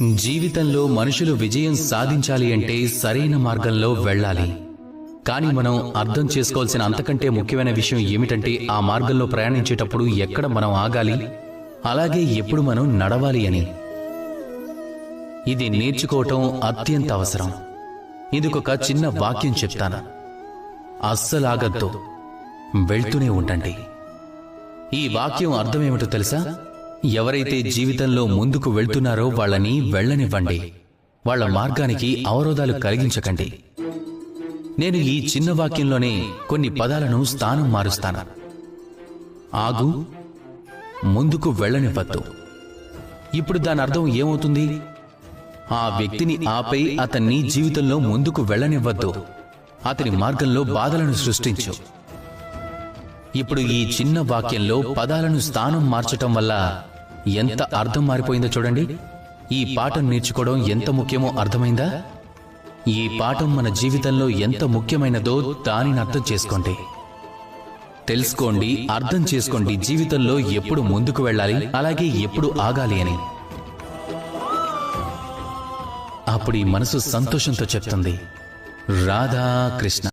జీవితంలో మనుషులు విజయం సాధించాలి అంటే సరైన మార్గంలో వెళ్ళాలి. కానీ మనం అర్థం చేసుకోవాల్సిన అంతకంటే ముఖ్యమైన విషయం ఏమిటంటే ఆ మార్గంలో ప్రయాణించేటప్పుడు ఎక్కడ మనం ఆగాలి, అలాగే ఎప్పుడు మనం నడవాలి అని. ఇది నేర్చుకోవటం అత్యంత అవసరం. ఇదికొక చిన్న వాక్యం చెప్తాను. అస్సలాగద్దు, వెళ్తూనే ఉండండి. ఈ వాక్యం అర్థమేమిటో తెలుసా? ఎవరైతే జీవితంలో ముందుకు వెళ్తున్నారో వాళ్ళని వెళ్ళనివ్వండి. వాళ్ళ మార్గానికి అవరోధాలు కలిగించకండి. నేను ఈ చిన్న వాక్యంలోనే కొన్ని పదాలను స్థానం మారుస్తాను. ఆగు, ముందుకు వెళ్ళనివ్వద్దు. ఇప్పుడు దాని అర్థం ఏమవుతుంది? ఆ వ్యక్తిని ఆపై అతన్ని జీవితంలో ముందుకు వెళ్ళనివ్వద్దు. అతని మార్గంలో బాధలను సృష్టించు. ఇప్పుడు ఈ చిన్న వాక్యంలో పదాలను స్థానం మార్చటం వల్ల ఎంత అర్థం మారిపోయిందో చూడండి. ఈ పాఠం నేర్చుకోవడం ఎంత ముఖ్యమో అర్థమైందా? ఈ పాఠం మన జీవితంలో ఎంత ముఖ్యమైనదో దానిని అర్థం చేసుకోండి, తెలుసుకోండి, అర్థం చేసుకోండి. జీవితంలో ఎప్పుడు ముందుకు వెళ్ళాలి, అలాగే ఎప్పుడు ఆగాలి అని. అప్పుడు ఈ మనసు సంతోషంతో చెప్తుంది, రాధా కృష్ణ.